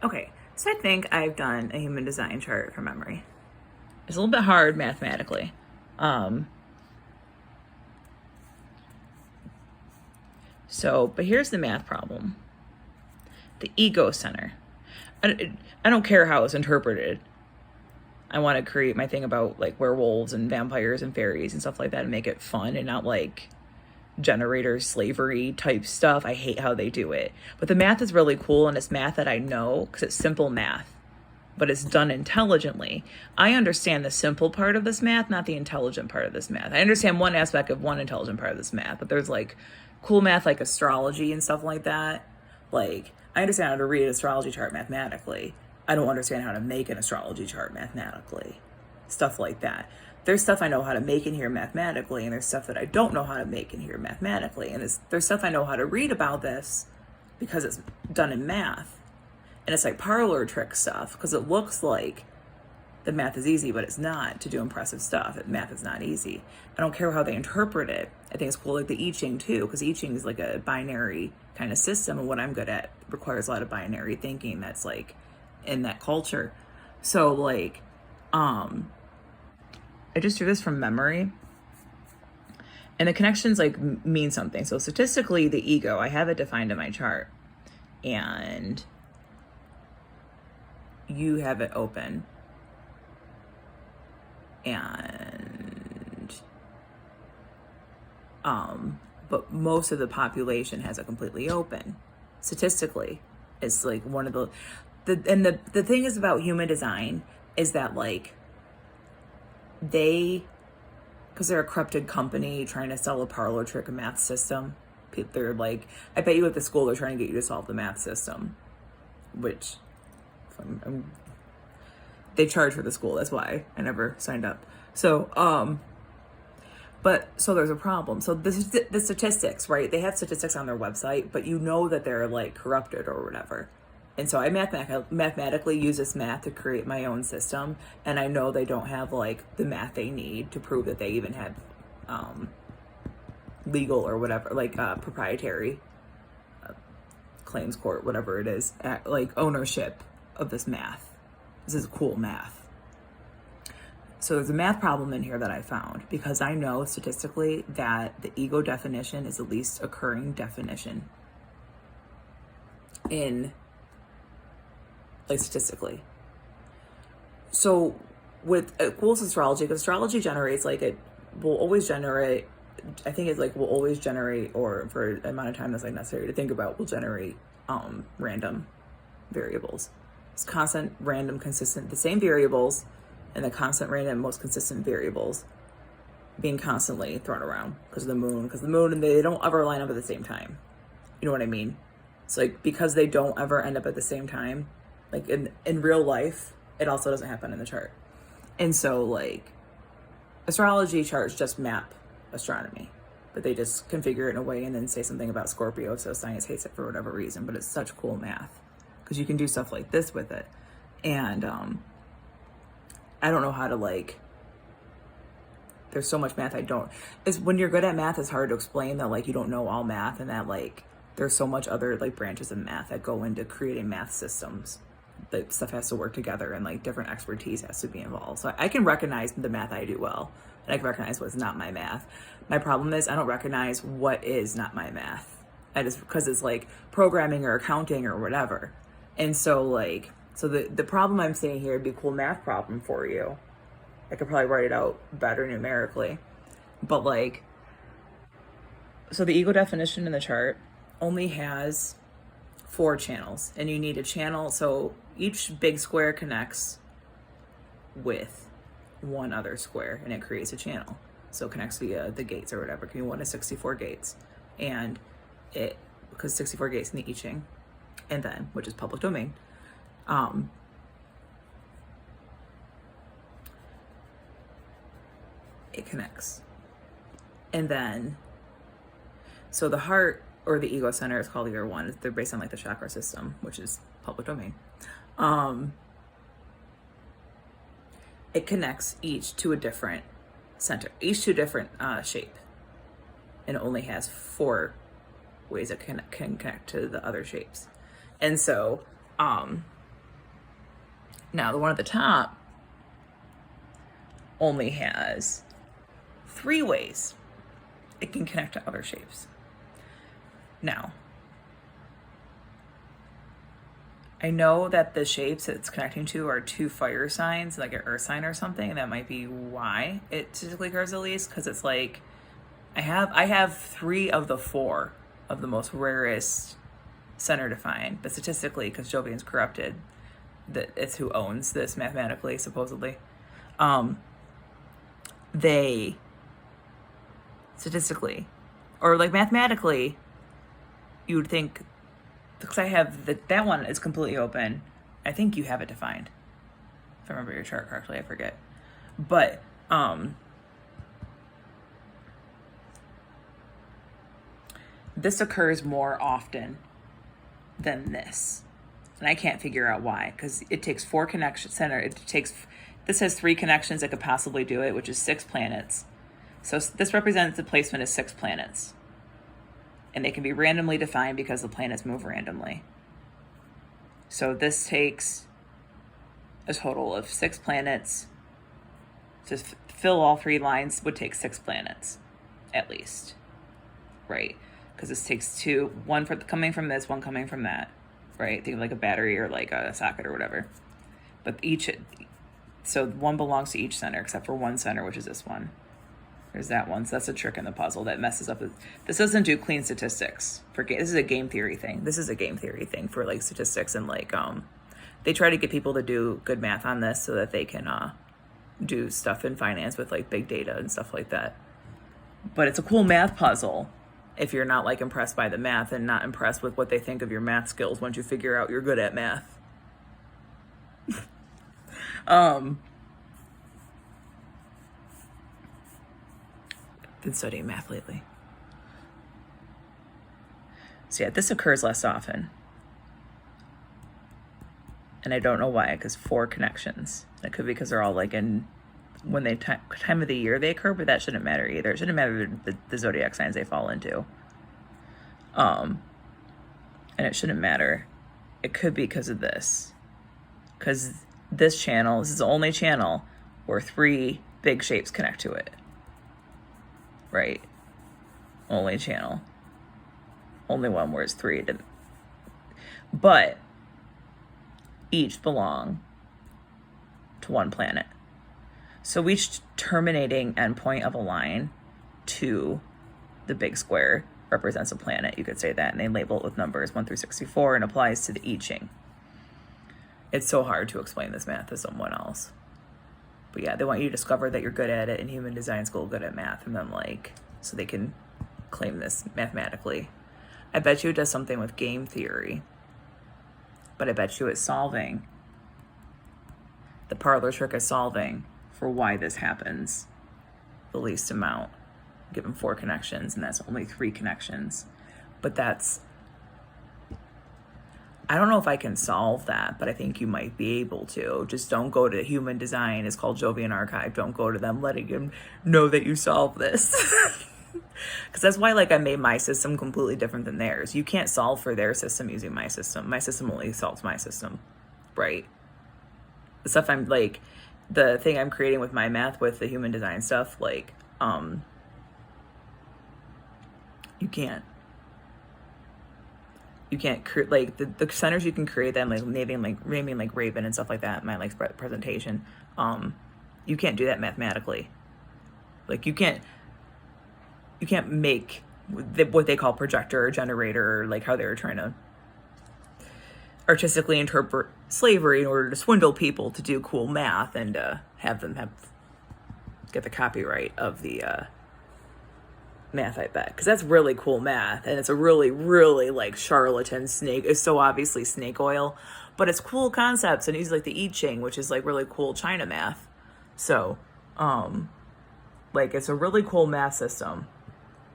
Okay, so I think I've done a human design chart from memory. It's a little bit hard mathematically. Um, but here's the math problem. The ego center. I don't care how it's interpreted. I want to create my thing about like werewolves and vampires and fairies and stuff like that and make it fun and not like generator slavery type stuff. I hate how they do it. But the math is really cool, and it's math that I know because it's simple math, but it's done intelligently. I understand the simple part of this math, not the intelligent part of this math. I understand one aspect of one intelligent part of this math, but there's like cool math like astrology and stuff like that. Like, I understand how to read an astrology chart mathematically. I don't understand how to make an astrology chart mathematically. Stuff like that. There's stuff I know how to make in here mathematically, and there's stuff that I don't know how to make in here mathematically. And there's stuff I know how to read about this because it's done in math. And it's like parlor trick stuff because it looks like the math is easy, but it's not. To do impressive stuff, math is not easy. I don't care how they interpret it. I think it's cool, like the I Ching too, because I Ching is like a binary kind of system, and what I'm good at requires a lot of binary thinking that's like in that culture. So like, I just do this from memory, and the connections like mean something. So statistically, the ego, I have it defined in my chart, and you have it open, and but most of the population has it completely open. Statistically, it's like one of the thing is about human design is that like because they're a corrupted company trying to sell a parlor trick math system. They're like, I bet you at the school they're trying to get you to solve the math system, which they charge for the school. That's why I never signed up. So, so there's a problem. So the statistics, right? They have statistics on their website, but you know that they're like corrupted or whatever. And so I mathematically use this math to create my own system. And I know they don't have like the math they need to prove that they even had legal or whatever, like proprietary claims court, whatever it is, like ownership of this math. This is cool math. So there's a math problem in here that I found because I know statistically that the ego definition is the least occurring definition in like statistically. So with Cool's astrology, because astrology generates like it will always generate, I think it's like will always generate, or for an amount of time that's like necessary to think about, will generate random variables. It's constant, random, consistent, the same variables, and the constant, random, most consistent variables being constantly thrown around because the moon and they don't ever line up at the same time. You know what I mean? It's like because they don't ever end up at the same time, like in real life, it also doesn't happen in the chart. And so like astrology charts just map astronomy, but they just configure it in a way and then say something about Scorpio, so science hates it for whatever reason. But it's such cool math because you can do stuff like this with it. And I don't know how to like, there's so much math I don't. It's when you're good at math, it's hard to explain that like you don't know all math, and that like there's so much other like branches of math that go into creating math systems. That stuff has to work together, and like different expertise has to be involved. So I can recognize the math I do well, and I can recognize what's not my math. My problem is I don't recognize what is not my math. I just, because it's like programming or accounting or whatever. And so like, so the problem I'm saying here would be a cool math problem for you. I could probably write it out better numerically. But like, so the ego definition in the chart only has 4 channels, and you need a channel. So each big square connects with one other square, and it creates a channel. So it connects via the gates or whatever. It can be 1 to 64 gates. And it, because 64 gates in the I Ching, and then, which is public domain, it connects. And then, so the heart or the ego center is called either one. They're based on like the chakra system, which is public domain. It connects each to a different center, each to a different shape. And it only has 4 ways it can connect to the other shapes. And so, Now, the one at the top only has 3 ways it can connect to other shapes. Now, I know that the shapes it's connecting to are 2 fire signs, like an earth sign or something, and that might be why it typically occurs at least, because it's like I have 3 of the 4 of the most rarest center defined, but statistically, because Jovian's corrupted, that it's who owns this mathematically, supposedly. They statistically, or like mathematically, you would think, because I have that one is completely open. I think you have it defined. If I remember your chart correctly, I forget. But this occurs more often than this. And I can't figure out why, because it takes 4 connections. This has 3 connections that could possibly do it, which is 6 planets. So this represents the placement of 6 planets. And they can be randomly defined because the planets move randomly. So this takes a total of 6 planets. To fill all 3 lines would take 6 planets, at least. Right? Because this takes 2, one coming from this, one coming from that. Right? Think of like a battery or like a socket or whatever. But so one belongs to each center, except for one center, which is this one. There's that one. So that's a trick in the puzzle that messes up. This doesn't do clean statistics. This is a game theory thing. This is a game theory thing for like statistics, and like they try to get people to do good math on this so that they can do stuff in finance with like big data and stuff like that. But it's a cool math puzzle if you're not like impressed by the math and not impressed with what they think of your math skills once you figure out you're good at math. Been studying math lately. So yeah, this occurs less often. And I don't know why, because 4 connections. It could be because they're all like in when they time of the year they occur, but that shouldn't matter either. It shouldn't matter the zodiac signs they fall into. And it shouldn't matter. It could be because of this. Because this is the only channel where 3 big shapes connect to it. Right? Only channel. Only one where it's 3. But each belong to one planet. So each terminating endpoint of a line to the big square represents a planet. You could say that, and they label it with numbers 1 through 64 and applies to the I Ching. It's so hard to explain this math to someone else. But yeah, they want you to discover that you're good at it in human design school, good at math, and then like, so they can claim this mathematically. I bet you it does something with game theory, but I bet you it's solving. The parlor trick is solving for why this happens the least amount, given 4 connections, and that's only 3 connections. But I don't know if I can solve that, but I think you might be able to. Just don't go to Human Design. It's called Jovian Archive. Don't go to them letting them know that you solved this. Because that's why like I made my system completely different than theirs. You can't solve for their system using my system. My system only solves my system, right? The stuff the thing I'm creating with my math with the Human Design stuff, like, you can't create like the centers you can create them like naming like Raven and stuff like that. My like presentation, you can't do that mathematically. Like you can't make what they call projector or generator, or like how they were trying to artistically interpret slavery in order to swindle people to do cool math and have them get the copyright of the math, I bet, because that's really cool math, and it's a really, really like charlatan snake. It's so obviously snake oil, but it's cool concepts, and he's like the I Ching, which is like really cool China math. So, like it's a really cool math system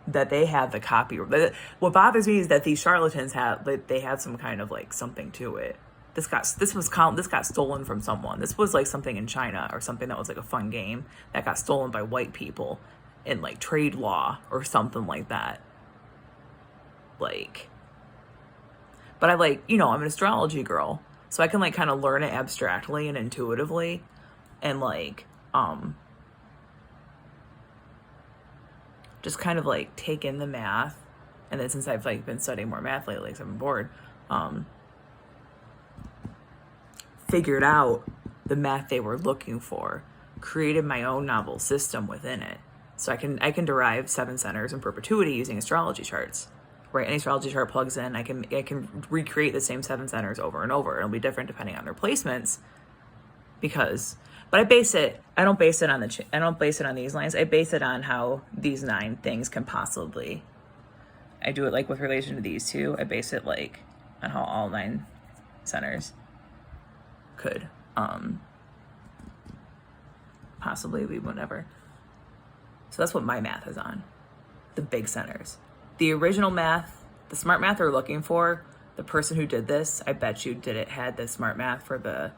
that they have the copy. What bothers me is that these charlatans they have some kind of like something to it. This got stolen from someone. This was like something in China or something that was like a fun game that got stolen by white people in like trade law or something like that. Like, but I'm an astrology girl. So I can like kind of learn it abstractly and intuitively, and like just kind of like take in the math. And then since I've like been studying more math lately, because I'm bored, figured out the math they were looking for, created my own novel system within it. So I can derive 7 centers in perpetuity using astrology charts. Right, any astrology chart plugs in, I can recreate the same 7 centers over and over. It'll be different depending on their placements, but I don't base it on these lines. I base it on how these 9 things can possibly. I do it like with relation to these 2. I base it like on how all 9 centers could possibly be whatever. So that's what my math is on, the big centers. The original math, the smart math they're looking for, the person who did this, I bet you had the smart math for the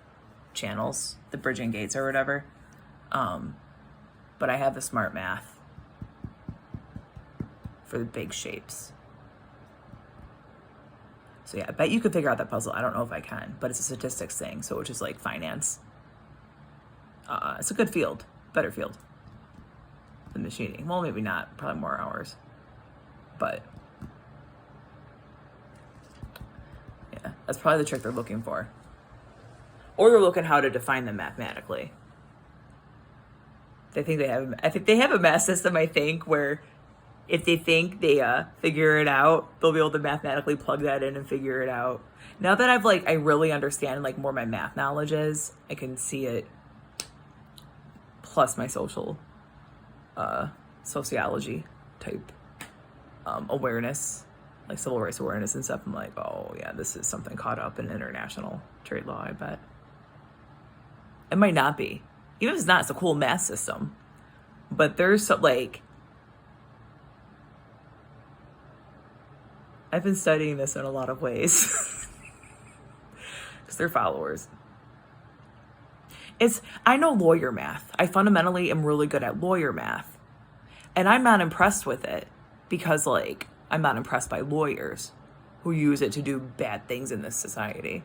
channels, the bridging gates or whatever. But I have the smart math for the big shapes. So yeah, I bet you could figure out that puzzle. I don't know if I can, but it's a statistics thing. So it's just like finance. It's a good field, better field than machining. Well, maybe not, probably more hours. But yeah, that's probably the trick they're looking for. Or they're looking how to define them mathematically. I think they have a math system, I think, where if they think they figure it out, they'll be able to mathematically plug that in and figure it out. Now that I really understand like more my math knowledge is, I can see it, plus my sociology type awareness, like civil rights awareness and stuff. I'm like, oh yeah, this is something caught up in international trade law, I bet. It might not be. Even if it's not, it's a cool math system. But there's some, like, I've been studying this in a lot of ways. Because they're followers. I know lawyer math. I fundamentally am really good at lawyer math. And I'm not impressed with it. Because, like, I'm not impressed by lawyers who use it to do bad things in this society.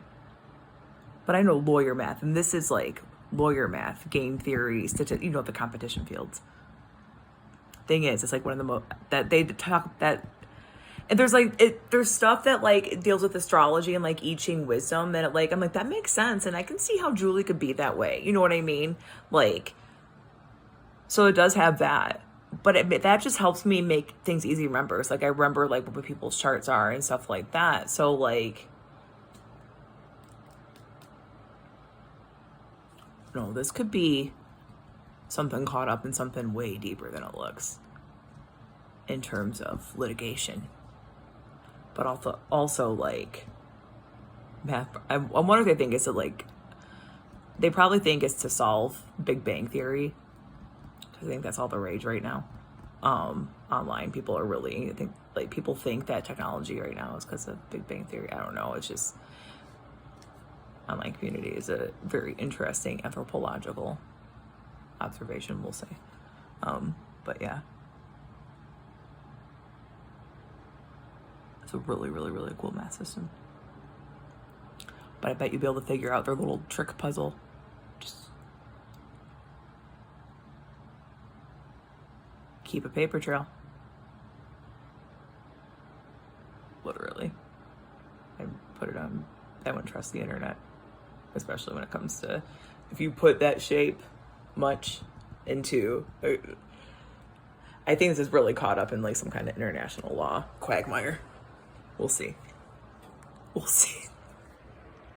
But I know lawyer math, and this is like lawyer math, game theory, the competition fields. Thing is, it's like one of the most that they talk that, and there's stuff that like deals with astrology and like I Ching wisdom, and I'm like that makes sense, and I can see how Julie could be that way. You know what I mean? Like, so it does have that. But that just helps me make things easy to remember. It's like I remember like what people's charts are and stuff like that. So like, no, this could be something caught up in something way deeper than it looks in terms of litigation. But also like math. I wonder if they think it's they probably think it's to solve Big Bang Theory. I think that's all the rage right now. Online, people are really, I think, like, people think that technology right now is because of Big Bang Theory. I don't know. It's just, online community is a very interesting anthropological observation, we'll say. But yeah. It's a really, really, really cool math system. But I bet you'll be able to figure out their little trick puzzle. Just keep a paper trail. Literally. I put it on, I wouldn't trust the internet. Especially when it comes to, if you put that shape much into, I think this is really caught up in like some kind of international law quagmire. We'll see. We'll see.